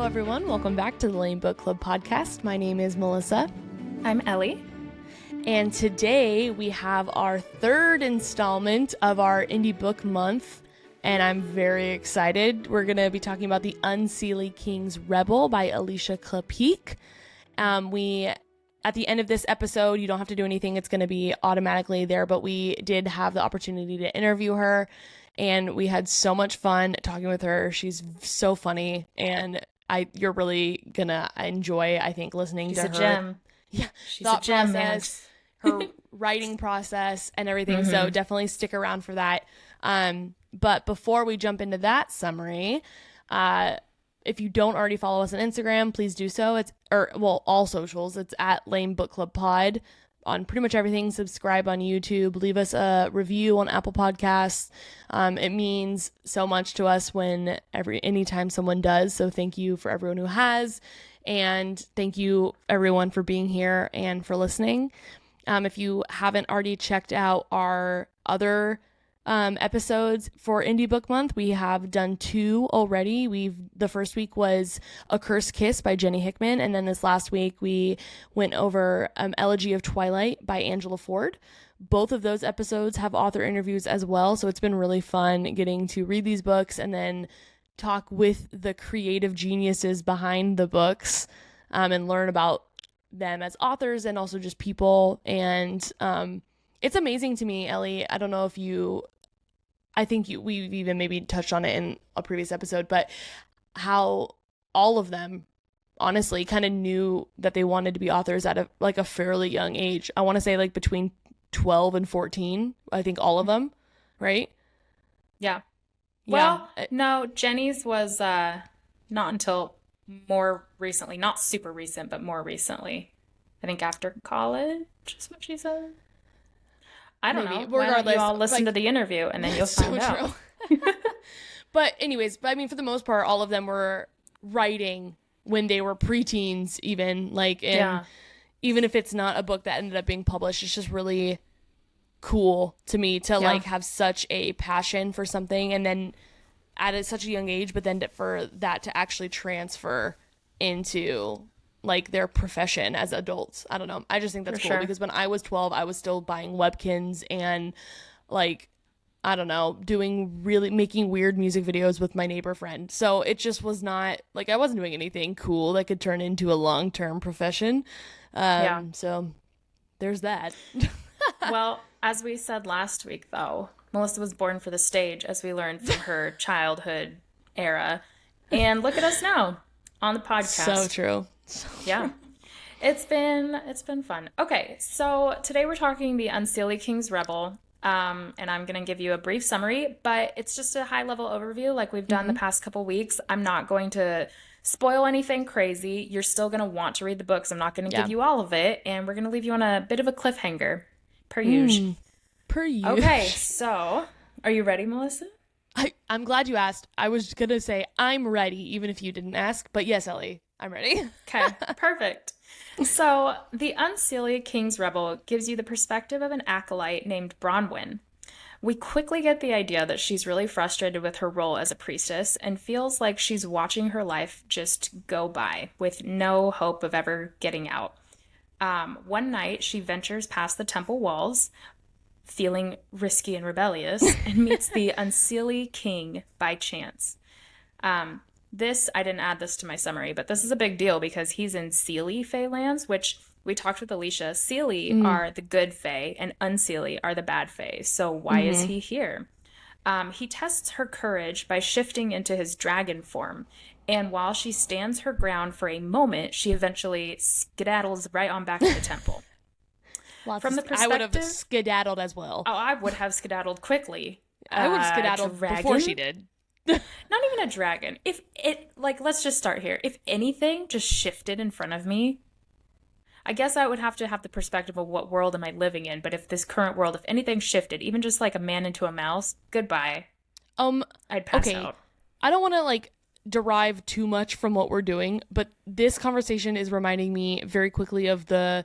everyone. Welcome back to the L.A.M.E Book Club podcast. My name is Melissa. I'm Ellie. And today we have our third installment of our Indie Book Month, and I'm very excited. We're going to be talking about the Unseelie King's Rebel by Alicia Klapheke. At the end of this episode, you don't have to do anything. It's going to be automatically there, but we did have the opportunity to interview her, and we had so much fun talking with her. She's so funny, and you're really going to enjoy, I think, listening to her. She's a gem. Yeah, she's a gem, man. Her writing process and everything. Mm-hmm. So definitely stick around for that. But before we jump into that summary, if you don't already follow us on Instagram, please do so. All socials. It's at L.A.M.E Book Club Pod on pretty much everything. Subscribe on YouTube. Leave us a review on Apple Podcasts. It means so much to us anytime someone does. So thank you for everyone who has. And thank you, everyone, for being here and for listening. If you haven't already checked out our other episodes for Indie Book Month, we have done 2 already. The first week was A Cursed Kiss by Jenny Hickman, and then this last week we went over Elegy of Twilight by Angela Ford. Both of those episodes have author interviews as well, so it's been really fun getting to read these books and then talk with the creative geniuses behind the books and learn about them as authors and also just people. And it's amazing to me, Ellie. I don't know if we've even maybe touched on it in a previous episode, but how all of them honestly kind of knew that they wanted to be authors at a fairly young age. I want to say like between 12 and 14, I think all of them, right? Yeah. Well, no, Jenny's was not until more recently, not super recent, but more recently. I think after college is what she said. I don't know. Regardless, why don't you all listen to the interview and then you'll find out. But anyways, I mean, for the most part, all of them were writing when they were preteens, even even if it's not a book that ended up being published, it's just really cool to me to have such a passion for something and then at such a young age, but then for that to actually transfer into their profession as adults. I don't know. I just think that's cool because when I was 12, I was still buying Webkins and I don't know, making weird music videos with my neighbor friend. So it just was not I wasn't doing anything cool that could turn into a long-term profession. So there's that. Well, as we said last week, though, Melissa was born for the stage, as we learned from her childhood era. And look at us now on the podcast. So true. Yeah. It's been fun. Okay, so today we're talking the Unseelie King's Rebel. And I'm going to give you a brief summary, but it's just a high-level overview like we've done the past couple weeks. I'm not going to spoil anything crazy. You're still going to want to read the books. I'm not going to give you all of it, and we're going to leave you on a bit of a cliffhanger, per usual. Okay, so are you ready, Melissa? I'm glad you asked. I was going to say I'm ready, even if you didn't ask, but yes, Ellie, I'm ready. Okay, perfect. So, the Unseelie King's Rebel gives you the perspective of an acolyte named Bronwyn. We quickly get the idea that she's really frustrated with her role as a priestess and feels like she's watching her life just go by with no hope of ever getting out. One night, she ventures past the temple walls, feeling risky and rebellious, and meets the Unseelie King by chance. I didn't add this to my summary, but this is a big deal because he's in Seelie Fae lands, which we talked with Alicia. Seelie are the good Fae and Unseelie are the bad Fae. So why is he here? He tests her courage by shifting into his dragon form. And while she stands her ground for a moment, she eventually skedaddles right on back to the temple. From the perspective, I would have skedaddled as well. Oh, I would have skedaddled quickly. I would have skedaddled before she did. Not even a dragon. If it, let's just start here. If anything just shifted in front of me, I guess I would have to have the perspective of what world am I living in. But if this current world, if anything shifted, even just like a man into a mouse, goodbye. I'd pass out. I don't want to derive too much from what we're doing, but this conversation is reminding me very quickly of the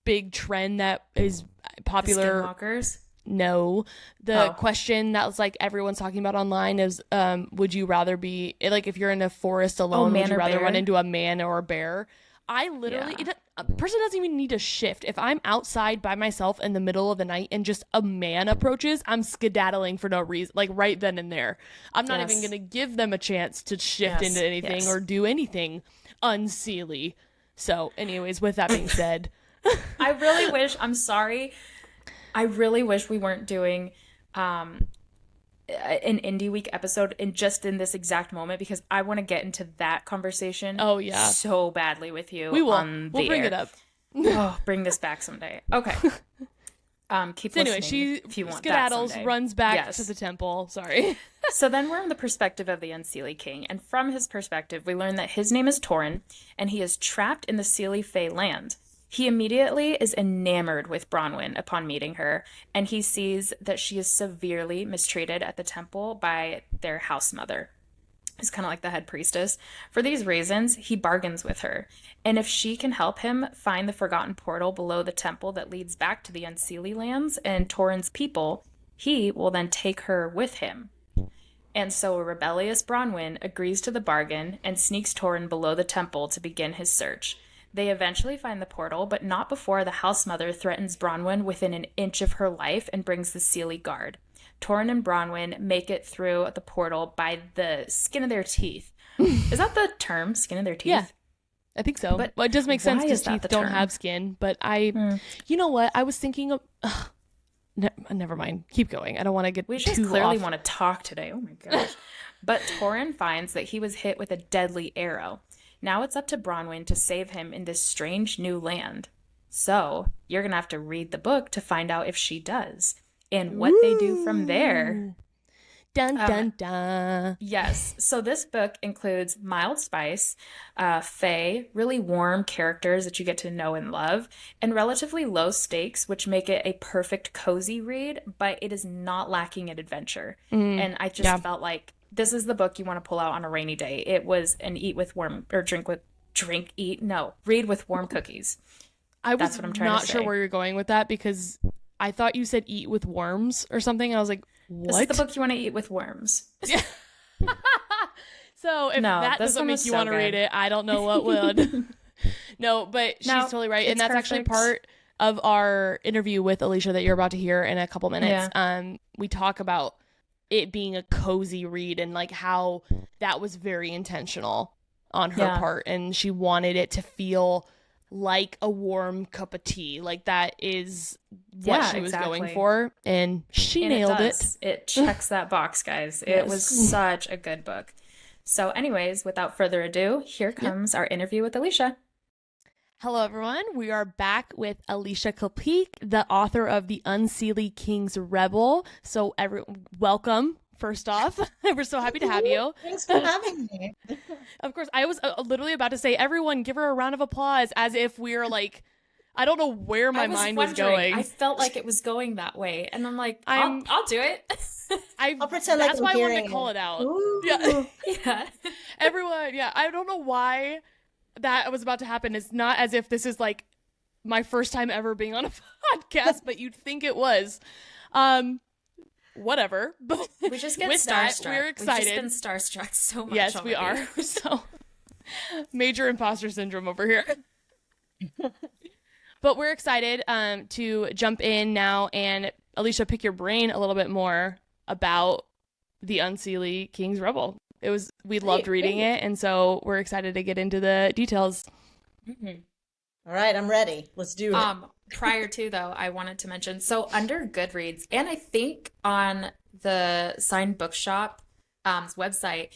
big trend that is popular. The skinwalkers? no. The question that was like everyone's talking about online is, would you rather be like if you're in a forest alone, would you rather run into a man or a bear? I literally, a person doesn't even need to shift. If I'm outside by myself in the middle of the night and just a man approaches, I'm skedaddling for no reason, like right then and there. I'm not even going to give them a chance to shift into anything or do anything unseelie. So anyways, with that being said. I really wish, I'm sorry, I really wish we weren't doing an Indie Week episode in this exact moment, because I want to get into that conversation so badly with you. We will. On the we'll bring air. it up. Bring this back someday. Okay. Keep so listening anyway, she if you want skedaddles, that someday. runs back to the temple. Sorry. So then we're in the perspective of the Unseelie King, and from his perspective, we learn that his name is Torin, and he is trapped in the Seelie Fae land. He immediately is enamored with Bronwyn upon meeting her, and he sees that she is severely mistreated at the temple by their house mother, who's kind of like the head priestess. For these reasons, he bargains with her, and if she can help him find the forgotten portal below the temple that leads back to the Unseelie lands and Torin's people, he will then take her with him. And so a rebellious Bronwyn agrees to the bargain and sneaks Torin below the temple to begin his search. They eventually find the portal, but not before the house mother threatens Bronwyn within an inch of her life and brings the Seelie guard. Torin and Bronwyn make it through the portal by the skin of their teeth. Is that the term, skin of their teeth? Yeah, I think so. But well, it does make sense because teeth don't have skin. But you know what? I was thinking of... never mind. Keep going. I don't want to get We just clearly want to talk today. Oh my gosh. But Torin finds that he was hit with a deadly arrow. Now it's up to Bronwyn to save him in this strange new land. So you're going to have to read the book to find out if she does. And what they do from there. Dun, dun, dun. Yes. So this book includes mild spice, fae, really warm characters that you get to know and love, and relatively low stakes, which make it a perfect cozy read, but it is not lacking in adventure. And I just felt like this is the book you want to pull out on a rainy day. It was an read with warm cookies. That's what I'm trying to say. Not sure where you're going with that, because I thought you said eat with worms or something. And I was like, what? This is the book you want to eat with worms. Yeah. So if that doesn't make you want to read it, I don't know what would. No, but she's totally right. And that's actually part of our interview with Alicia that you're about to hear in a couple minutes. Yeah. We talk about it being a cozy read and like how that was very intentional on her part, and she wanted it to feel like a warm cup of tea. Like that is what she was going for, and she nailed it. It checks that box, guys. It was such a good book. So anyways, without further ado, here comes our interview with Alicia. Hello, everyone. We are back with Alicia Klapheke, the author of the Unseelie King's Rebel. So, welcome, first off. We're so happy to have you. Thanks for having me. Of course, I was literally about to say, everyone, give her a round of applause, as if we're like, I don't know where my mind was going. I felt like it was going that way. And I'm like, I'll do it. I'll pretend like that's I'm why I wanted to it. call it out. Ooh. Yeah. Everyone, I don't know why that was about to happen. It's not as if this is like my first time ever being on a podcast, but you'd think it was. Whatever. But we just get starstruck. We're excited. We've just been starstruck so much. Yes, already. we are. So major imposter syndrome over here. But we're excited to jump in now and Alicia, pick your brain a little bit more about the Unseelie King's Rebel. We loved reading it, and so we're excited to get into the details. Mm-hmm. All right, I'm ready. Let's do it. Prior to, though, I wanted to mention, so under Goodreads, and I think on the Signed Bookshop website,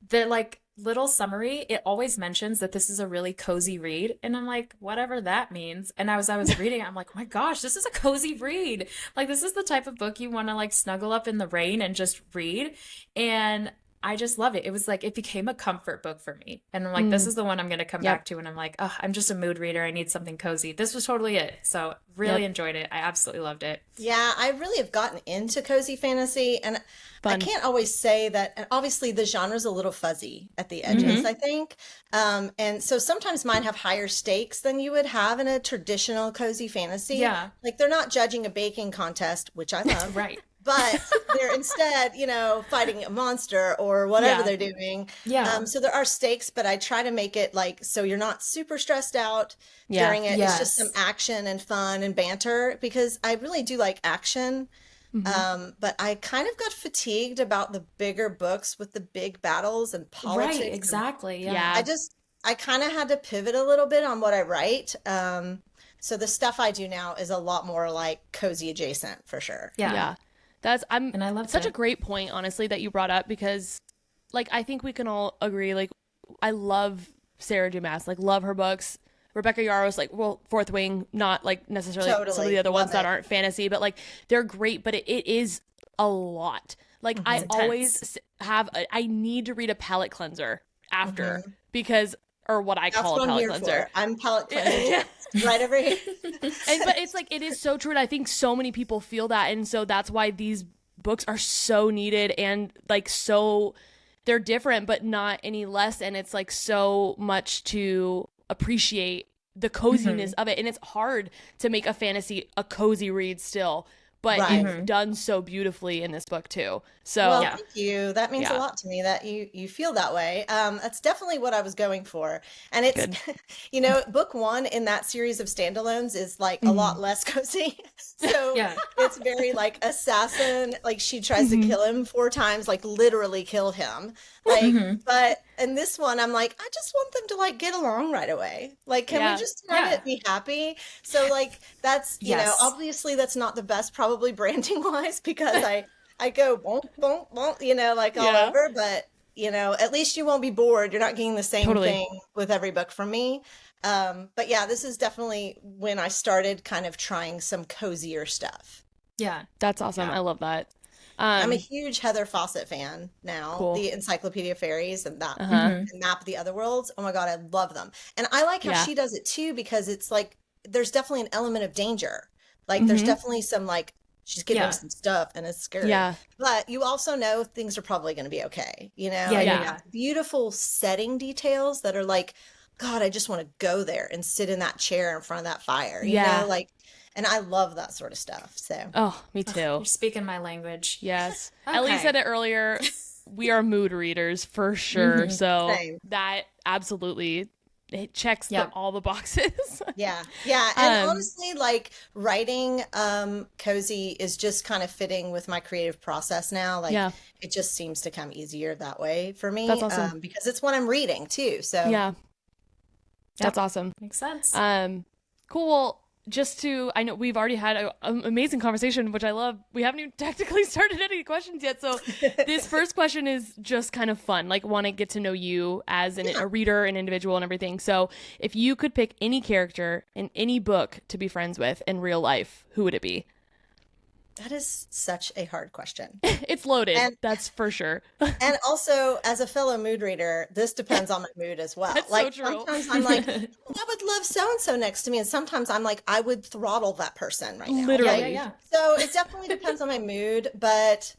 the little summary, it always mentions that this is a really cozy read, and I'm like, whatever that means. And as I was reading, I'm like, oh my gosh, this is a cozy read. Like, this is the type of book you want to snuggle up in the rain and just read. And I just love it. It was like, it became a comfort book for me. And I'm like, this is the one I'm going to come back to. And I'm like, oh, I'm just a mood reader. I need something cozy. This was totally it. So really enjoyed it. I absolutely loved it. Yeah, I really have gotten into cozy fantasy, and I can't always say that. And obviously, the genre's a little fuzzy at the edges, I think. And so sometimes mine have higher stakes than you would have in a traditional cozy fantasy. Yeah. Like they're not judging a baking contest, which I love. Right. But they're instead, fighting a monster or whatever they're doing. Yeah. So there are stakes, but I try to make it like so you're not super stressed out during it. It's just some action and fun and banter because I really do like action. But I kind of got fatigued about the bigger books with the big battles and politics. Right, exactly. Yeah. I kind of had to pivot a little bit on what I write. So the stuff I do now is a lot more like cozy adjacent for sure. Yeah. And I love such a great point, honestly, that you brought up because, like, I think we can all agree, like, I love Sarah J. Maas, like, love her books. Rebecca Yarros, like, well, Fourth Wing, not, like, necessarily some of the other ones that aren't fantasy, but, like, they're great, but it is a lot. Like, I always have, I need to read a palate cleanser after because, or what I call a palate cleanser. I'm palate cleanser. Right over here. But it's like, it is so true. And I think so many people feel that. And so that's why these books are so needed and like they're different, but not any less. And it's like so much to appreciate the coziness of it. And it's hard to make a fantasy a cozy read still. But it's done so beautifully in this book too. So well, thank you. That means a lot to me that you feel that way. That's definitely what I was going for. And it's, book one in that series of standalones is like a lot less cozy. So it's very like assassin, like she tries to kill him 4 times, like literally kill him. Like, but in this one, I'm like, I just want them to like get along right away. Like, can we just try to be happy? So like, that's, obviously that's not the best probably branding wise because I go, bonk, bonk, bonk, like all over, but at least you won't be bored. You're not getting the same thing with every book from me. But yeah, this is definitely when I started kind of trying some cozier stuff. Yeah. That's awesome. I love that. I'm a huge Heather Fawcett fan now. The Encyclopedia of Fairies and that and Map of the Other Worlds. Oh my God, I love them. And I like how she does it too, because it's like, there's definitely an element of danger. Like there's definitely some like, she's giving some stuff and it's scary. Yeah. But you also know things are probably going to be okay. You have beautiful setting details that are like, God, I just want to go there and sit in that chair in front of that fire. You know, like, and I love that sort of stuff. So. Oh, me too. You're speaking my language. Yes. Okay. Ellie said it earlier. We are mood readers for sure. So that absolutely, it checks all the boxes. Yeah. And honestly, like writing cozy is just kind of fitting with my creative process now. Like it just seems to come easier that way for me. That's awesome. Because it's what I'm reading too. So yeah. That's awesome. Makes sense. Cool. Well, I know we've already had an amazing conversation, which I love. We haven't even technically started any questions yet. So this first question is just kind of fun. Like, want to get to know you as a reader, an individual and everything. So if you could pick any character in any book to be friends with in real life, who would it be? That is such a hard question. It's loaded. That's for sure. And also, as a fellow mood reader, this depends on my mood as well. That's like so true. Sometimes I'm like, I would love so-and-so next to me. And sometimes I'm like, I would throttle that person right now. Literally. Yeah. So it definitely depends on my mood. But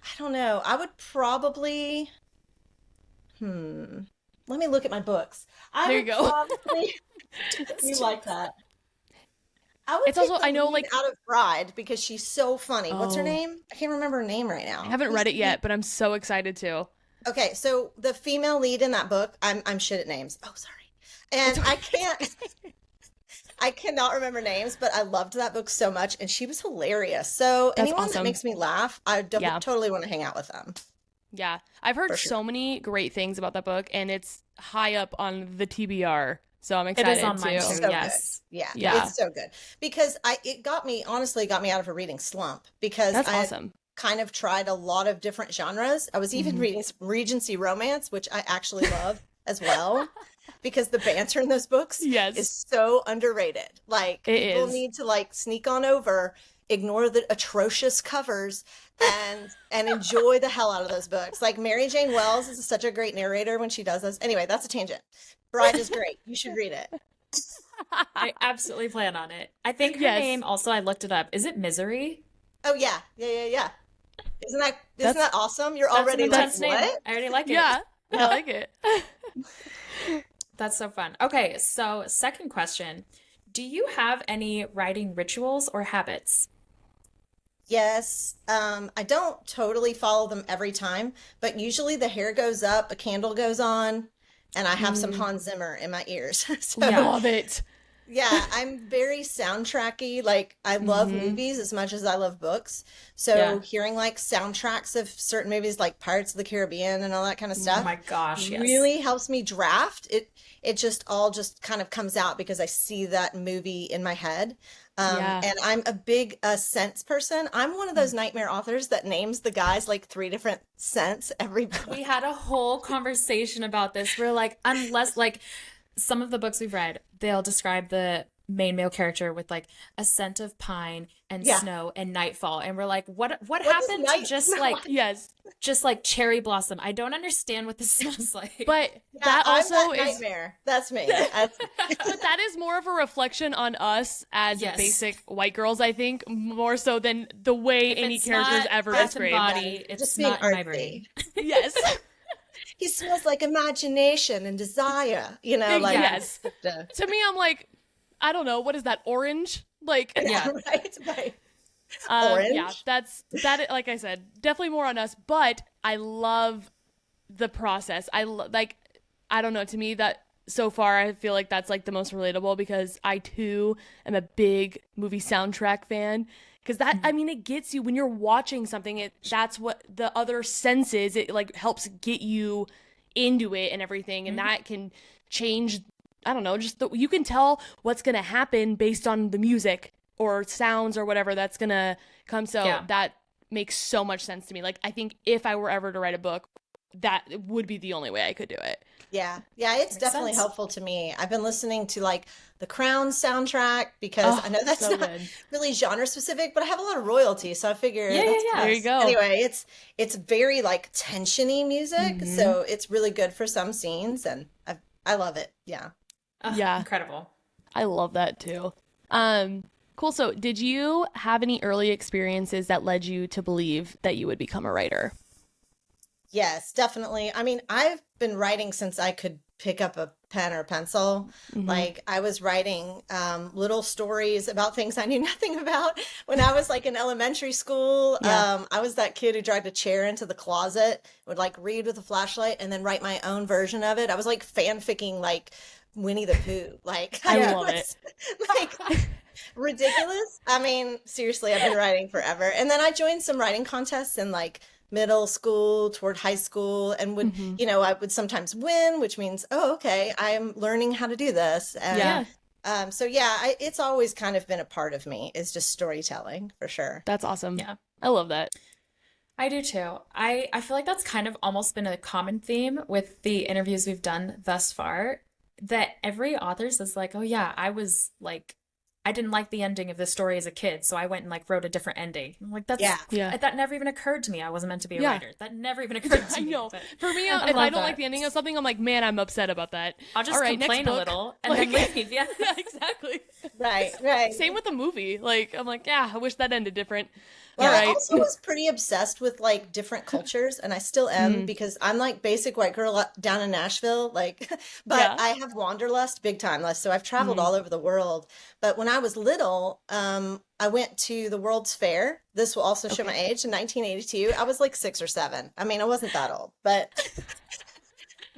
I don't know. I would probably, let me look at my books. There you go. You like that. It's also, I know, like out of Bride because she's so funny. What's her name? I can't remember her name right now. I haven't read it yet, but I'm so excited to. Okay, so the female lead in that book, I'm shit at names. Oh, sorry. And I cannot remember names, but I loved that book so much, and she was hilarious. So anyone that makes me laugh, I totally want to hang out with them. Yeah, I've heard so many great things about that book, and it's high up on the TBR. So I'm excited it is on mine too. too. Yes. Yeah. It's so good because it got me out of a reading slump because that's awesome. Kind of tried a lot of different genres. I was even reading Regency romance, which I actually love as well because the banter in those books is so underrated. Like people need to like sneak on over ignore the atrocious covers and enjoy the hell out of those books. Like Mary Jane Wells is such a great narrator when she does those. Anyway, that's a tangent. Bride is great. You should read it. I absolutely plan on it. I think her name also, I looked it up. Is it Misery? Oh yeah. Yeah. Isn't that awesome? You're already like, what? Name. I already like it. Yeah, I like it. That's so fun. Okay, so second question. Do you have any writing rituals or habits? Yes. I don't totally follow them every time, but usually the hair goes up, a candle goes on, and I have some Hans Zimmer in my ears. So, Love it. yeah, I'm very soundtracky. Like I love movies as much as I love books. So hearing like soundtracks of certain movies like Pirates of the Caribbean and all that kind of stuff. Oh my gosh, yes. Really helps me draft. It just all just kind of comes out because I see that movie in my head. And I'm a big scents person. I'm one of those nightmare authors that names the guys like 3 different scents every book. We had a whole conversation about this. We're like, unless like some of the books we've read, they'll describe the main male character with like a scent of pine and snow and nightfall, and we're like, what happened to just like cherry blossom? I don't understand what this smells like. But that also I'm that is nightmare. That's me. but that is more of a reflection on us as basic white girls, I think, more so than the way any characters ever described. Body, it's just not in my brain. Yes. He smells like imagination and desire, like yes. To me, I'm like, I don't know, what is that, orange? Like right. Orange. Yeah, that. Like I said, definitely more on us. But I love the process. I don't know. To me, that so far, I feel like that's like the most relatable because I too am a big movie soundtrack fan. Because that, I mean, it gets you when you're watching something. That's what the other senses. It like helps get you into it and everything, and that can change. I don't know, just you can tell what's gonna happen based on the music or sounds or whatever that's gonna come. So that makes so much sense to me. Like, I think if I were ever to write a book, that would be the only way I could do it. Yeah, it's definitely helpful to me. I've been listening to like the Crown soundtrack because I know that's so not really genre specific, but I have a lot of royalty, so I figure there you go. Anyway, it's very like tensiony music, so it's really good for some scenes, and I love it. Yeah. Incredible. I love that too. Cool. So did you have any early experiences that led you to believe that you would become a writer? Yes, definitely. I mean, I've been writing since I could pick up a pen or pencil. Like I was writing little stories about things I knew nothing about when I was like in elementary school. I was that kid who dragged a chair into the closet, would like read with a flashlight and then write my own version of it. I was like fanficking like Winnie the Pooh. Like I love it. Like ridiculous. I mean, seriously, I've been writing forever. And then I joined some writing contests in like middle school toward high school and would, I would sometimes win, which means, oh, okay, I'm learning how to do this. And it's always kind of been a part of me is just storytelling for sure. That's awesome. Yeah. I love that. I do too. I feel like that's kind of almost been a common theme with the interviews we've done thus far, that every author says like, oh yeah, I didn't like the ending of this story as a kid, so I went and like wrote a different ending. I'm like, that never even occurred to me. I wasn't meant to be a writer. That never even occurred to me. I know. For me, if I don't like the ending of something, I'm like, man, I'm upset about that. I'll just complain a little and then leave. Yeah, exactly. Right. Same with the movie. Like, I'm like, yeah, I wish that ended different. Well, I also was pretty obsessed with like different cultures, and I still am because I'm like basic white girl down in Nashville, like, but I have wanderlust big time. So I've traveled all over the world. But when I was little, I went to the World's Fair. This will also show my age. In 1982, I was like 6 or 7. I mean, I wasn't that old, but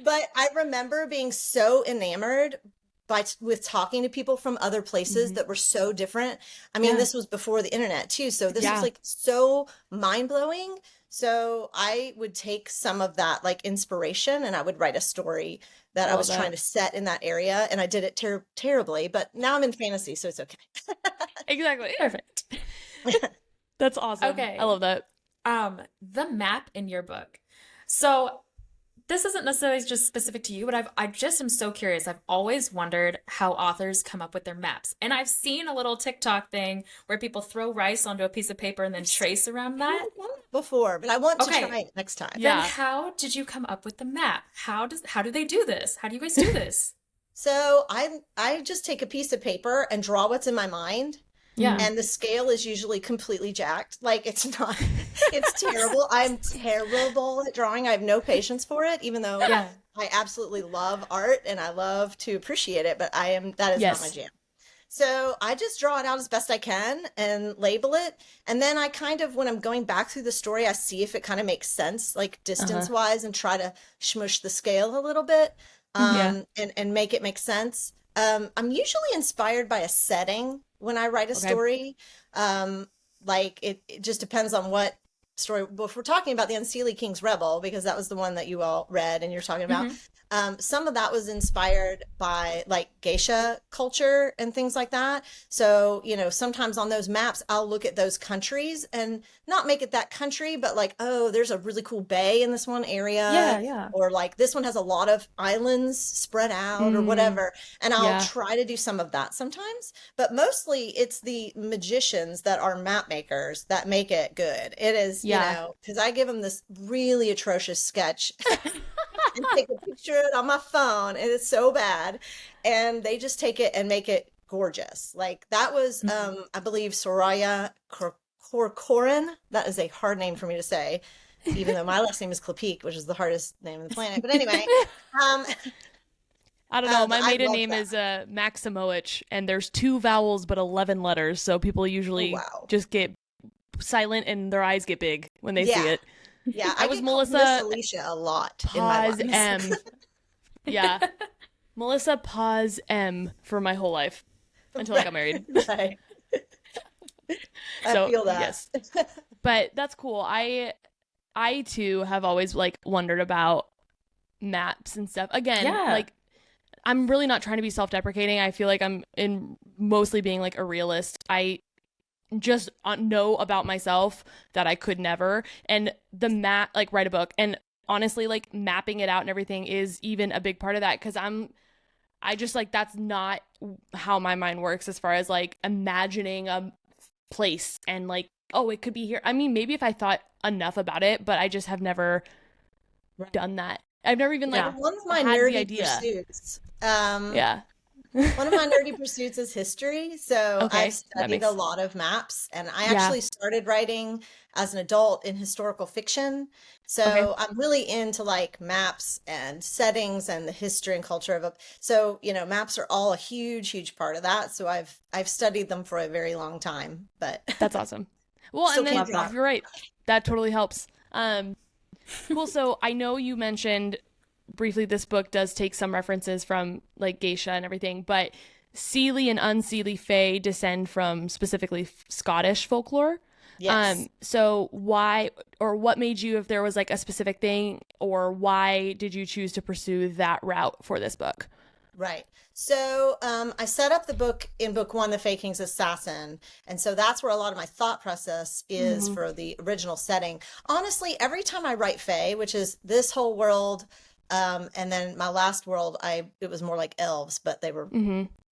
I remember being so enamored with talking to people from other places that were so different. I mean, this was before the internet too. So this was like so mind blowing. So I would take some of that like inspiration and I would write a story that I was trying to set in that area. And I did it terribly, but now I'm in fantasy, so it's okay. Exactly. Perfect. That's awesome. Okay. I love that. The map in your book. So this isn't necessarily just specific to you, but I just am so curious. I've always wondered how authors come up with their maps. And I've seen a little TikTok thing where people throw rice onto a piece of paper and then trace around that. Before, but I want to Okay. try it next time. Then how did you come up with the map? How do they do this? How do you guys do this? So I just take a piece of paper and draw what's in my mind. Yeah. And the scale is usually completely jacked. Like it's not, it's terrible. I'm terrible at drawing. I have no patience for it, even though Yeah. I absolutely love art and I love to appreciate it, but that is not my Yes. jam. So I just draw it out as best I can and label it. And then I kind of, when I'm going back through the story, I see if it kind of makes sense, like distance wise, and try to smush the scale a little bit, and make it make sense. I'm usually inspired by a setting when I write a story. Like it just depends on what story. Well, if we're talking about the Unseelie King's Rebel, because that was the one that you all read and you're talking about, some of that was inspired by like geisha culture and things like that. So, sometimes on those maps, I'll look at those countries and not make it that country, but like, oh, there's a really cool bay in this one area. Yeah. Or like this one has a lot of islands spread out or whatever. And I'll try to do some of that sometimes, but mostly it's the magicians that are map makers that make it good. It is, because I give them this really atrocious sketch and take a picture of it on my phone, and it's so bad. And they just take it and make it gorgeous. Like that was, I believe, Soraya Corcoran. That is a hard name for me to say, even though my last name is Klapheke, which is the hardest name on the planet. But anyway, I don't know. My maiden name is Maximowicz, and there's 2 vowels but 11 letters. So people usually just get silent and their eyes get big when they see it. Yeah, I was Melissa Alicia a lot in my Pause life. M. Yeah. Melissa Pause M for my whole life until I got married. Right. I feel that. Yes. But that's cool. I too have always like wondered about maps and stuff. Again, like I'm really not trying to be self-deprecating. I feel like I'm in mostly being like a realist. I just know about myself that I could never. And the map, like write a book. And honestly, like mapping it out and everything is even a big part of that. Cause I just like, that's not how my mind works as far as like imagining a place and like, oh, it could be here. I mean, maybe if I thought enough about it, but I just have never done that. I've never even like one of my had nerdy the idea. pursuits. One of my nerdy pursuits is history. So I've studied a lot of maps, and I actually started writing as an adult in historical fiction. So I'm really into like maps and settings and the history and culture of it. So, maps are all a huge, huge part of that. So I've studied them for a very long time, but that's awesome. Well, and then you're right. That totally helps. Cool. So I know you mentioned briefly this book does take some references from like geisha and everything, but Seelie and Unseelie Fae descend from specifically Scottish folklore. Yes. So why, or what made you, if there was like a specific thing, or why did you choose to pursue that route for this book? Right. So I set up the book in book 1, The Fae King's Assassin. And so that's where a lot of my thought process is for the original setting. Honestly, every time I write Fae, which is this whole world, and then my last world, it was more like elves, but they were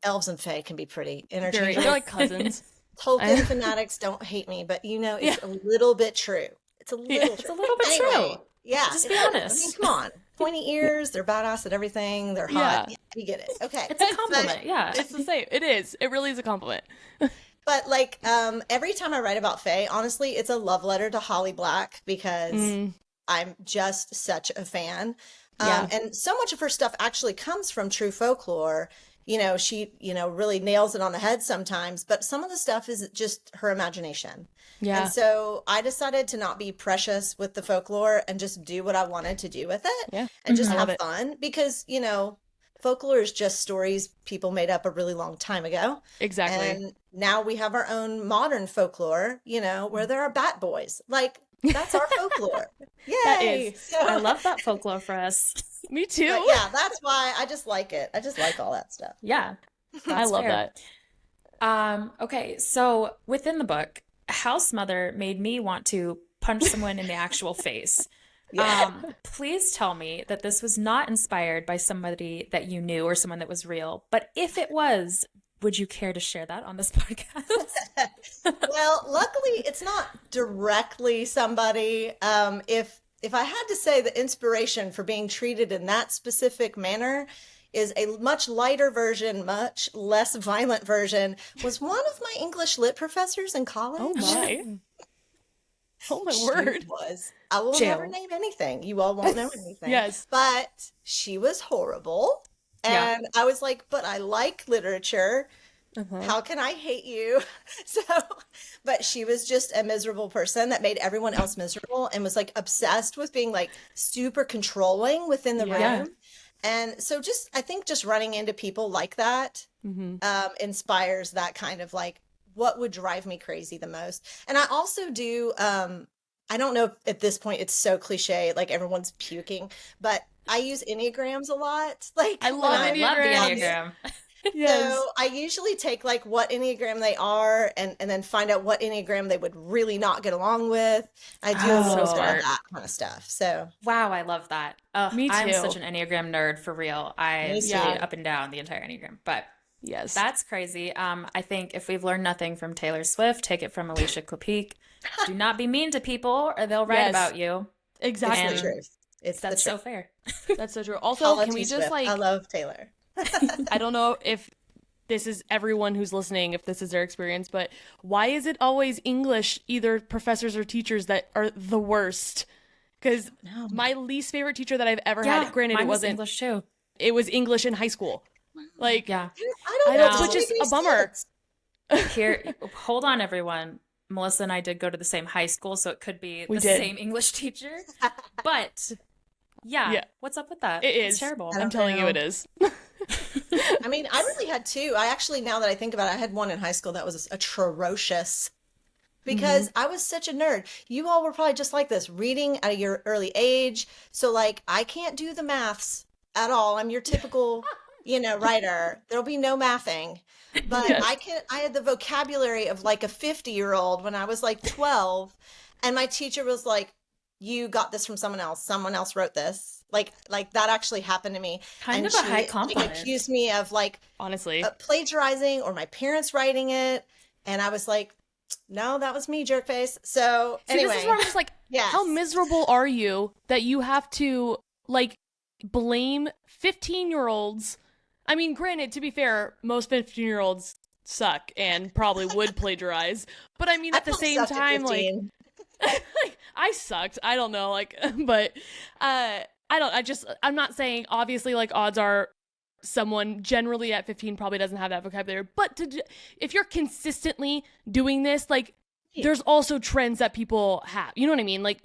elves and Fae can be pretty interchangeable. They're like cousins. Tolkien fanatics don't hate me, but it's a little bit true. It's a little true. It's a little bit true. Yeah. Just be honest. I mean, come on. Pointy ears, they're badass at everything, they're hot. Yeah, you get it. Okay. It's a compliment, It's the same. It is. It really is a compliment. But like every time I write about Fae, honestly, it's a love letter to Holly Black because I'm just such a fan. And so much of her stuff actually comes from true folklore. She, really nails it on the head sometimes, but some of the stuff is just her imagination. Yeah. And so I decided to not be precious with the folklore and just do what I wanted to do with it. Yeah. And just have fun because, folklore is just stories people made up a really long time ago. Exactly. And now we have our own modern folklore, where there are bat boys. Like, that's our folklore. Yay! That is. So, I love that folklore for us. Me too. But yeah, that's why I just like it. I just like all that stuff. Yeah. I love that. Okay, so within the book, House Mother made me want to punch someone in the actual face. Yeah. Please tell me that this was not inspired by somebody that you knew or someone that was real. But if it was, would you care to share that on this podcast? Well, luckily, it's not directly somebody. If I had to say the inspiration for being treated in that specific manner is a much lighter version, much less violent version, was one of my English lit professors in college. Oh my. Oh my She word. was. I will Jill. never name anything. You all won't know anything. Yes. But she was horrible. Yeah. And I was like, but I like literature. How can I hate you? So, but she was just a miserable person that made everyone else miserable and was like obsessed with being like super controlling within the Yeah. room. And so I think just running into people like that inspires that kind of like, what would drive me crazy the most. And I also do, I don't know if at this point it's so cliche, like everyone's puking, but I use Enneagrams a lot. Like I love I love the Enneagrams. Enneagram. Yes. so I usually take like what Enneagram they are and then find out what Enneagram they would really not get along with. I do a So little bit of smart. that kind of stuff. So Wow, I love that. Me I'm too. such an Enneagram nerd for real. I Me studied too. up and down the entire Enneagram. But Yes. that's crazy. I think if we've learned nothing from Taylor Swift, take it from Alicia Klapheke. Do not be mean to people or they'll write Yes. about you. it's exactly. And the truth. It's That's the so truth. fair. That's so true. Also, Paula can we T. just Swift. I like, love Taylor. I don't know if this is everyone who's listening, if this is their experience, but why is it always English, either professors or teachers, that are the worst? Because my least favorite teacher that I've ever had, granted, mine it was wasn't, English too. it was English in high school. Like, Yeah. I don't I know. know, It which doesn't is make any a bummer. sense. Here, hold on, everyone. Melissa and I did go to the same high school, so it could be We the did. same English teacher. But yeah, what's up with that? it It's is. terrible. I'm telling you, it is. I mean, I really had two. I actually, now that I think about it, I had one in high school that was atrocious because I was such a nerd. You all were probably just like this, reading at your early age. So, like, I can't do the maths at all. I'm your typical, writer. There'll be no mathing. But Yes. I had the vocabulary of like a 50-year-old when I was like 12. And my teacher was like, you got this from someone else. Someone else wrote this. Like that actually happened to me. Kind And of a high she compliment. accused me of like Honestly. plagiarizing or my parents writing it. And I was like, no, that was me, jerk face. So See, anyway, this is where I'm just like, Yes. how miserable are you that you have to, like, blame 15-year-olds? I mean, granted, to be fair, most 15-year-olds suck and probably would plagiarize. But I mean, at the felt same sucked at time, like, 15. like, I sucked. I don't know, like, but I'm not saying, obviously, like, odds are someone generally at 15 probably doesn't have that vocabulary, but if you're consistently doing this, like, there's also trends that people have. You know what I mean? Like,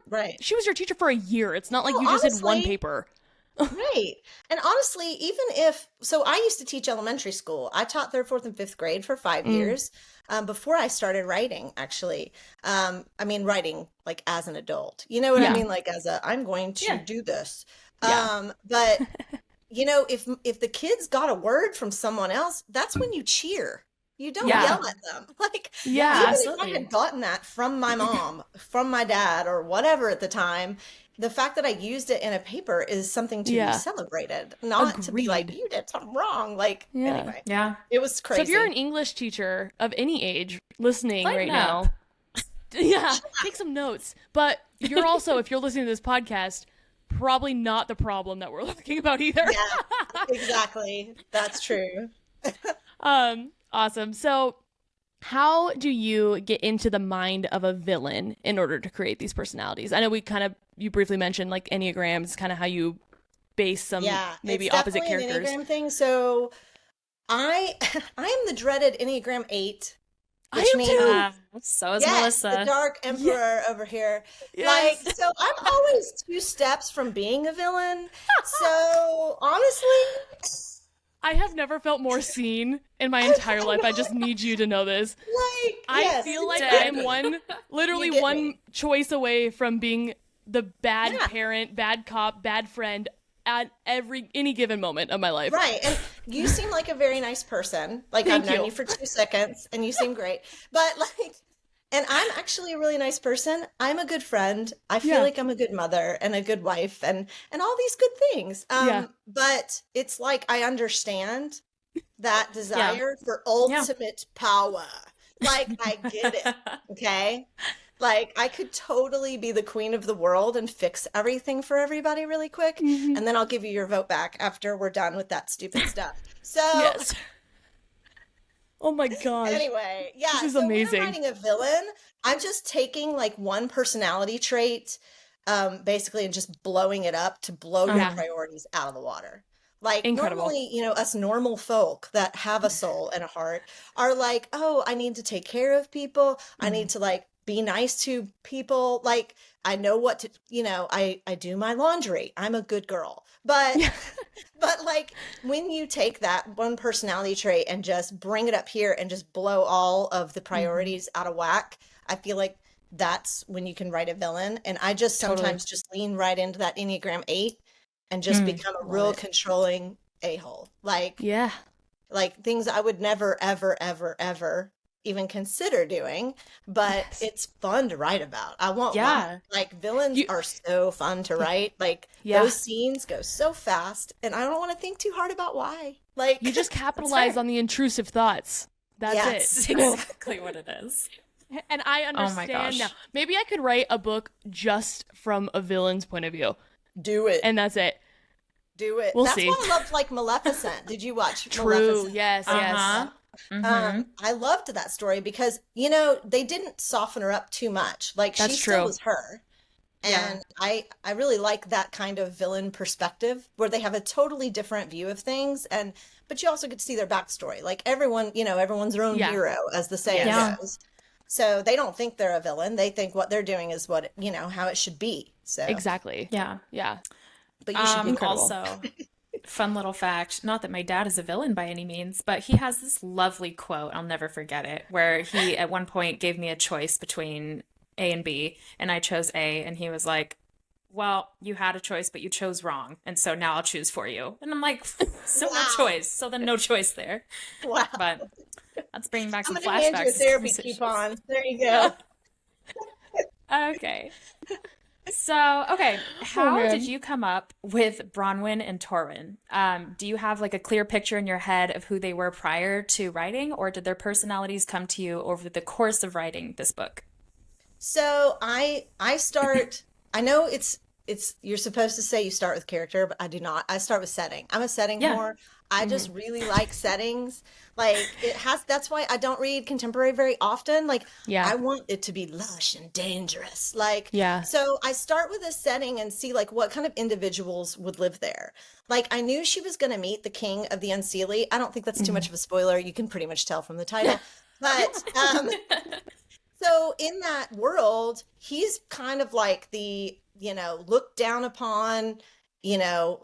Right. she was your teacher for a year. It's not like No, you just did one honestly- paper. Right. And honestly, so I used to teach elementary school. I taught third, fourth, and fifth grade for 5 years before I started writing, actually. I mean, writing like as an adult. You know what Yeah. I mean? Like I'm going to do this. Yeah. But if the kids got a word from someone else, that's when you cheer. You don't Yeah. yell at them. Like, Yeah, even absolutely. if I had gotten that from my mom, from my dad, or whatever at the time, the fact that I used it in a paper is something to Yeah. be celebrated, not to be like, Agreed. you did something wrong. Like, Yeah. anyway, Yeah. it was crazy. So if you're an English teacher of any age listening Lighten right up. now, yeah, take some notes. But you're also, if you're listening to this podcast, probably not the problem that we're talking about either. Yeah, exactly. That's true. Awesome. So how do you get into the mind of a villain in order to create these personalities? I know you briefly mentioned like Enneagrams, kind of how you base some maybe it's opposite definitely characters. an Enneagram thing. So I am the dreaded Enneagram 8. I Which am means, too. So is yes, Melissa. the dark emperor over here. Yes. Like, so I'm always 2 steps from being a villain. So honestly, I have never felt more seen in my entire life. I just need you to know this. like, I yes, feel like did. I am literally You get one me. choice away from being the bad Yeah. parent, bad cop, bad friend at any given moment of my life. Right. And you seem like a very nice person. Like Thank I've known you. you for 2 seconds and you seem great. But like And I'm actually a really nice person. I'm a good friend. I feel like I'm a good mother and a good wife and all these good things. Yeah. But it's like I understand that Yeah. desire for Yeah. ultimate power. Like I get it. Okay? Like I could totally be the queen of the world and fix everything for everybody really quick, and then I'll give you your vote back after we're done with that stupid stuff. So Yes. Oh my gosh. anyway, yeah, This is so when I'm amazing. writing a villain, I'm just taking like one personality trait, basically, and just blowing it up to blow your Yeah. priorities out of the water. Like Incredible. normally, us normal folk that have a soul and a heart are like, oh, I need to take care of people. I need to like be nice to people. Like I know what to, I do my laundry. I'm a good girl. But but like when you take that one personality trait and just bring it up here and just blow all of the priorities out of whack, I feel like that's when you can write a villain. And I just Totally. sometimes just lean right into that Enneagram 8 and just become a real controlling a-hole. Like Yeah. things I would never, ever, ever, ever even consider doing, but Yes. it's fun to write about. I won't Yeah. lie. Like villains are so fun to write. Like Yeah. those scenes go so fast and I don't want to think too hard about why. Like You just capitalize on the intrusive thoughts. That's Yes. it. That's exactly what it is. And I Oh my understand gosh. now. Maybe I could write a book just from a villain's point of view, do it. and that's it. Do it. We'll That's see. why I loved like Maleficent. Did you watch True. Maleficent? Yes. Yes. I loved that story because, they didn't soften her up too much. Like That's she true. still was her. Yeah. And I really like that kind of villain perspective where they have a totally different view of things. But you also get to see their backstory. Like everyone, everyone's their own Yeah. hero, as the saying Yeah. goes. So they don't think they're a villain. They think what they're doing is what, how it should be. So, Exactly. Yeah. Yeah. but you should be Incredible. Also, fun little fact, not that my dad is a villain by any means, but he has this lovely quote, I'll never forget it, where he at one point gave me a choice between A and B, and I chose A, and he was like, well, you had a choice, but you chose wrong, and so now I'll choose for you. And I'm like, so no Wow. choice, so then no choice there. Wow. But that's bringing back I'm some going to hand you a flashbacks. to therapy conversations. coupon. There you go. Okay. So, okay, how man. did you come up with Bronwyn and Torwyn? Do you have like a clear picture in your head of who they were prior to writing, or did their personalities come to you over the course of writing this book? So I start. I know it's you're supposed to say you start with character, but I do not. I start with setting. I'm a setting Yeah. whore. I just really like settings. Like that's why I don't read contemporary very often. Like Yeah. I want it to be lush and dangerous. Like Yeah. so I start with a setting and see like what kind of individuals would live there. Like I knew she was going to meet the king of the Unseelie. I don't think that's too much of a spoiler. You can pretty much tell from the title. But so in that world, he's kind of like the, looked down upon, they're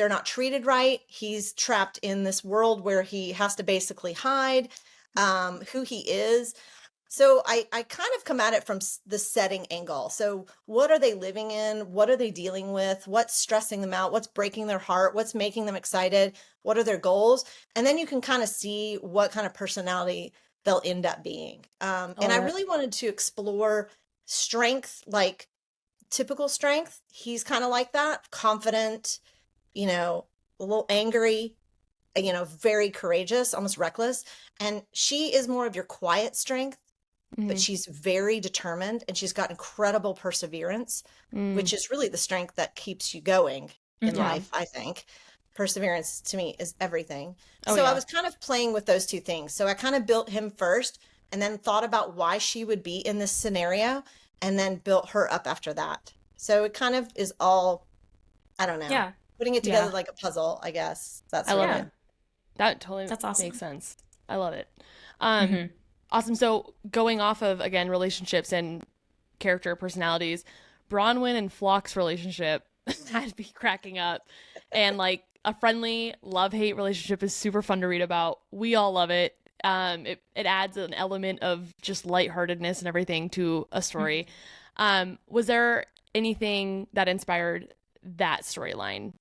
not treated right. He's trapped in this world where he has to basically hide who he is. So I kind of come at it from the setting angle. So what are they living in? What are they dealing with? What's stressing them out? What's breaking their heart? What's making them excited? What are their goals? And then you can kind of see what kind of personality they'll end up being. And I really wanted to explore strength, like typical strength. He's kind of like that, confident, a little angry, very courageous, almost reckless. And she is more of your quiet strength, but she's very determined and she's got incredible perseverance, which is really the strength that keeps you going in life, I think. Perseverance to me is everything. I was kind of playing with those two things. So I kind of built him first and then thought about why she would be in this scenario and then built her up after that. So it kind of is all, I don't know. Yeah. Putting it together like a puzzle, I guess. I love it. That totally That's awesome. makes sense. I love it. Awesome. So going off of, again, relationships and character personalities, Bronwyn and Flock's relationship had me cracking up. And like a friendly love-hate relationship is super fun to read about. We all love it. It adds an element of just lightheartedness and everything to a story. Was there anything that inspired that storyline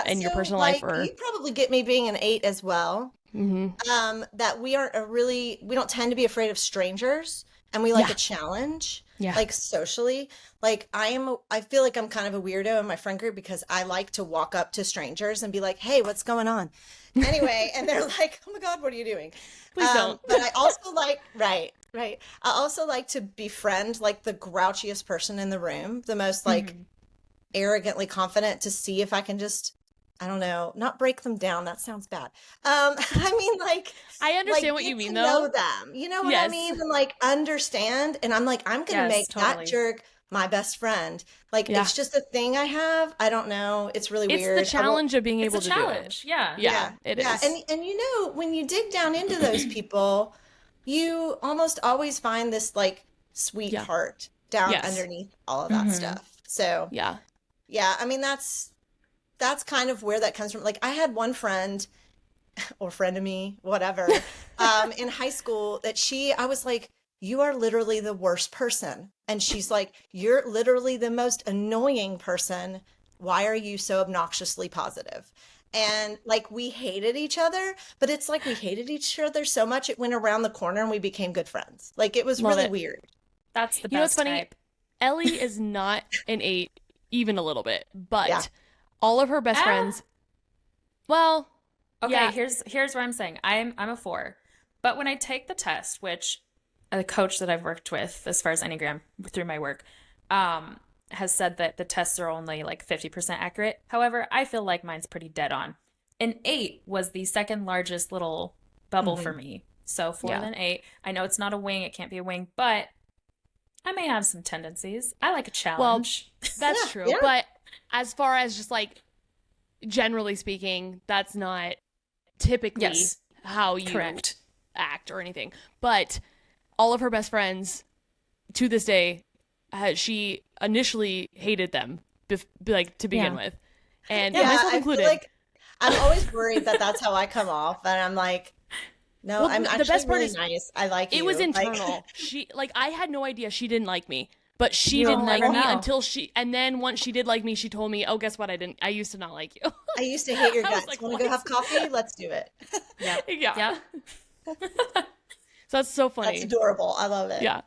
in your personal life? Or you probably get me being an 8 as well. that we don't tend to be afraid of strangers, and we like a challenge, like socially. Like I feel like I'm kind of a weirdo in my friend group because I like to walk up to strangers and be like, hey, what's going on? Anyway, and they're like, oh my God, what are you doing? Please don't. But I also like, right. I also like to befriend like the grouchiest person in the room, the most like arrogantly confident, to see if I can just, I don't know, not break them down. That sounds bad. I mean, like, I understand like, what you get mean, to though. know them. You know what I mean? And like understand. And I'm like, I'm gonna make that jerk my best friend. Like, it's just a thing I have. I don't know. It's really weird. It's the challenge of being able to do it. Yeah, it is. And you know, when you dig down into those people, you almost always find this like sweetheart down underneath all of that stuff. So yeah, I mean, that's kind of where that comes from. Like, I had one friend or friend of me, whatever, in high school that I was like, you are literally the worst person. And she's like, you're literally the most annoying person. Why are you so obnoxiously positive? And like, we hated each other, but it's like we hated each other so much it went around the corner and we became good friends. Like, it was really weird. That's the best. You know what's funny? Type. Ellie is not an 8, even a little bit, but all of her best friends. Well, okay. Here's what I'm saying. I'm a 4, but when I take the test, which a coach that I've worked with as far as Enneagram through my work, has said that the tests are only like 50% accurate. However, I feel like mine's pretty dead on. An 8 was the second largest little bubble for me. So 4 than 8. I know it's not a wing. It can't be a wing, but I may have some tendencies. I like a challenge. Well, that's true. Yeah. But as far as just like generally speaking, that's not typically how you act or anything. But all of her best friends to this day, she initially hated them like to begin with. And myself included. I feel like I'm always worried that that's how I come off. And I'm like, no, I'm actually the best part is nice. I like you. It was internal. I had no idea she didn't like me, but she didn't like me until and then once she did like me, she told me, oh, guess what? I used to not like you. I used to hate your guts. Like, want to go have coffee? Let's do it. Yeah. So that's so funny. That's adorable. I love it. Yeah.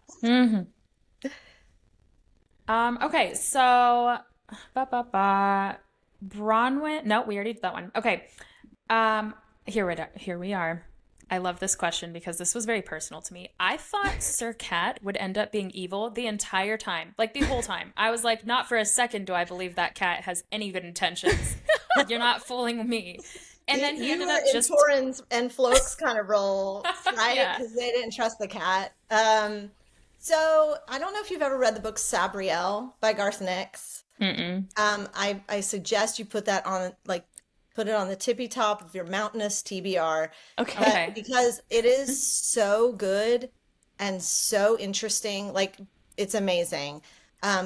Okay, so Bronwyn. No, we already did that one. Okay. Here we are. I love this question because this was very personal to me. I thought Sir Cat would end up being evil the entire time, like the whole time. I was like, not for a second do I believe that cat has any good intentions. You're not fooling me. And then he ended up just Torrens and Floke's kind of role, right? Because they didn't trust the cat. So I don't know if you've ever read the book Sabriel by Garth Nix. I suggest you put that on, like, put it on the tippy top of your mountainous TBR. Okay. Because it is so good and so interesting. Like, it's amazing.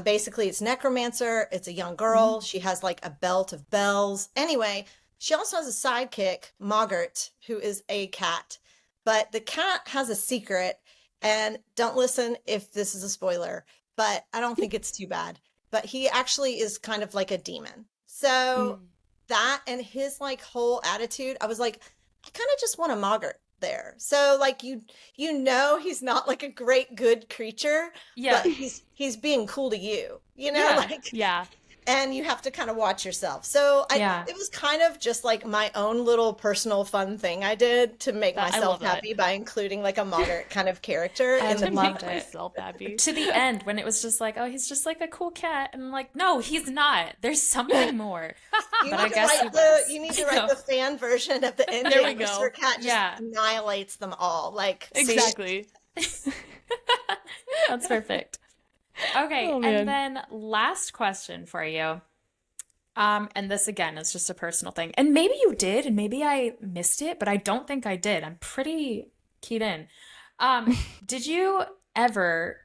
Basically, it's necromancer. It's a young girl. She has like a belt of bells. Anyway, she also has a sidekick, Moggart, who is a cat. But the cat has a secret. And don't listen if this is a spoiler, but I don't think it's too bad. But he actually is kind of like a demon. So that and his like whole attitude, I was like, I kind of just want a Moggart there. So like you know he's not like a great good creature, but he's being cool to you, you know, and you have to kind of watch yourself. So it was kind of just like my own little personal fun thing I did to make myself happy by including like a Moggart kind of character in the book. Myself happy. To the end when it was just like, oh, he's just like a cool cat. And I'm like, no, he's not. There's something more. But I guess you need to write the fan version of the ending. There we go. Sir Cat just annihilates them all. Like exactly. That's perfect. Okay, and then last question for you. And this again is just a personal thing. And maybe you did, and maybe I missed it, but I don't think I did. I'm pretty keyed in. Did you ever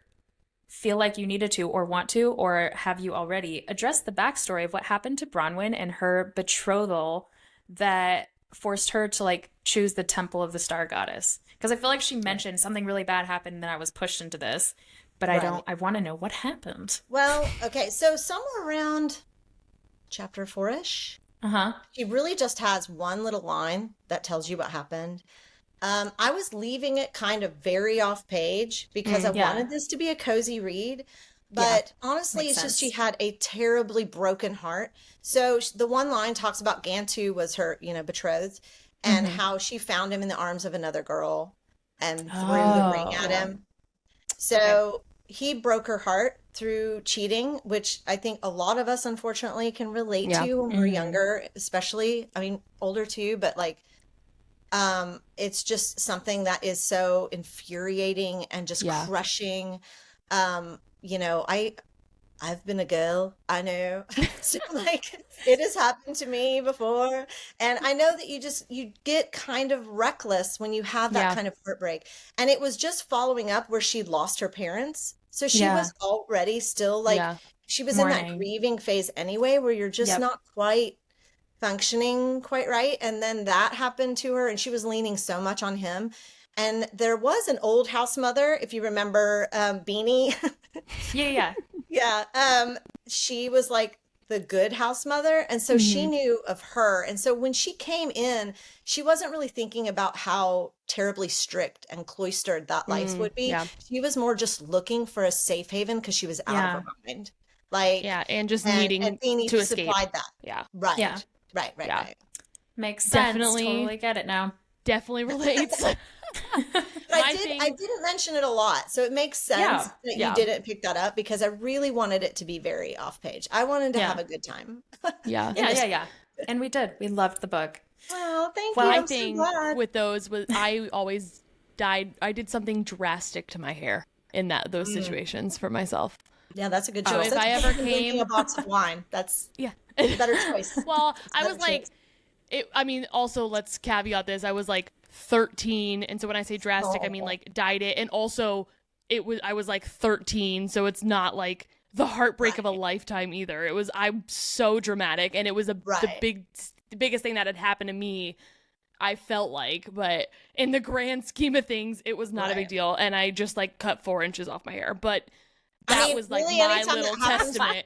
feel like you needed to or want to, or have you already addressed the backstory of what happened to Bronwyn and her betrothal that forced her to like choose the Temple of the Star Goddess? Because I feel like she mentioned something really bad happened and then I was pushed into this. But I want to know what happened. Well, okay. So somewhere around chapter 4-ish, She really just has one little line that tells you what happened. I was leaving it kind of very off page because I wanted this to be a cozy read. But honestly, it's just she had a terribly broken heart. So the one line talks about Gantu was her, betrothed, and how she found him in the arms of another girl and threw the ring at him. So he broke her heart through cheating, which I think a lot of us unfortunately can relate to when we're younger, especially, I mean, older too, but like, it's just something that is so infuriating and just crushing. I've been a girl, I know. So like it has happened to me before. And I know that you get kind of reckless when you have that kind of heartbreak. And it was just following up where she'd lost her parents. So she was already still like, she was in that grieving phase anyway, where you're just not quite functioning quite right. And then that happened to her and she was leaning so much on him. And there was an old house mother, if you remember, Beanie. She was like the good house mother. And so she knew of her. And so when she came in, she wasn't really thinking about how terribly strict and cloistered that life would be. She was more just looking for a safe haven because she was out of her mind. Like, and just needing and Beanie to escape. Supplied that. Right. Makes sense. Definitely. Totally get it now. Definitely relates. But I didn't mention it a lot, so it makes sense that you didn't pick that up because I really wanted it to be very off page. I wanted to have a good time. Yeah. And we did. We loved the book. Well, thank you. My thing with those was I always did something drastic to my hair in those situations for myself. Yeah, that's a good choice. So if I ever came a box of wine, that's a better choice. Well, I was like, also let's caveat this. I was like 13, and so when I say drastic, I mean like dyed it, and also I was like 13, so it's not like the heartbreak of a lifetime either. I'm so dramatic, and it was the biggest thing that had happened to me. I felt like, but in the grand scheme of things, it was not a big deal, and I just like cut 4 inches off my hair, but that was like really, my little testament.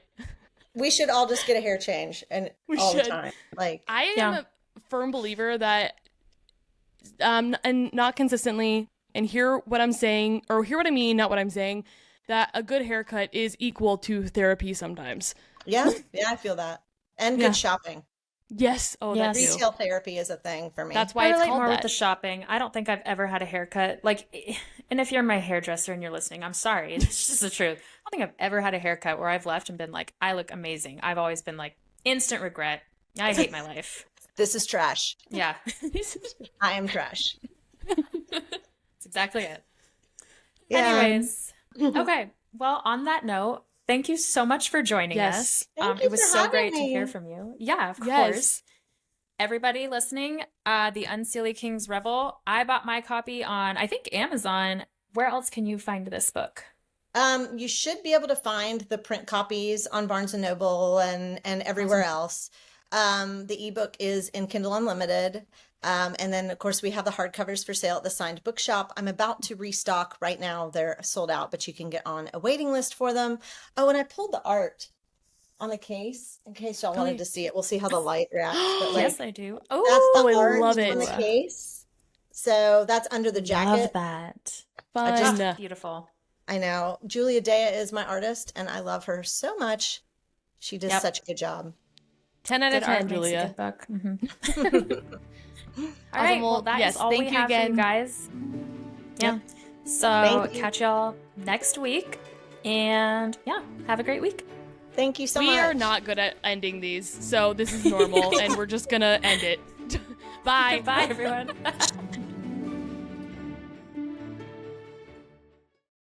We should all just get a hair change and the time. Like I am a firm believer that and not consistently, and hear what I'm saying, or hear what I mean, not what I'm saying, that a good haircut is equal to therapy sometimes. Yeah, I feel that. And good shopping. Yes. Oh, yes. Retail therapy is a thing for me. That's why it's called more that. With the shopping. I don't think I've ever had a haircut. Like, and if you're my hairdresser and you're listening, I'm sorry. It's just the truth. I don't think I've ever had a haircut where I've left and been like, I look amazing. I've always been like, instant regret. I hate my life. This is trash. Yeah. I am trash. That's exactly it. Yeah. Anyways. Okay. Well, on that note, thank you so much for joining us. It was so great to hear from you. Yeah, of course. Everybody listening, The Unseelie King's Rebel, I bought my copy on, I think, Amazon. Where else can you find this book? You should be able to find the print copies on Barnes & Noble and everywhere else. The ebook is in Kindle Unlimited. And then, of course, we have the hardcovers for sale at the Signed Bookshop. I'm about to restock right now. They're sold out, but you can get on a waiting list for them. Oh, and I pulled the art on the case in case y'all wanted to see it. We'll see how the light reacts. But yes, I do. Oh, that's the art love it. on the case. So that's under the jacket. Love that. Fun. Beautiful. I know. Julia Dea is my artist, and I love her so much. She does such a good job. 10 out of 10, Julia. Book. All right. Well, that is all we have for you guys. Yeah. So catch y'all next week. And have a great week. Thank you so much. We are not good at ending these, so this is normal, and we're just going to end it. Bye. Bye, everyone.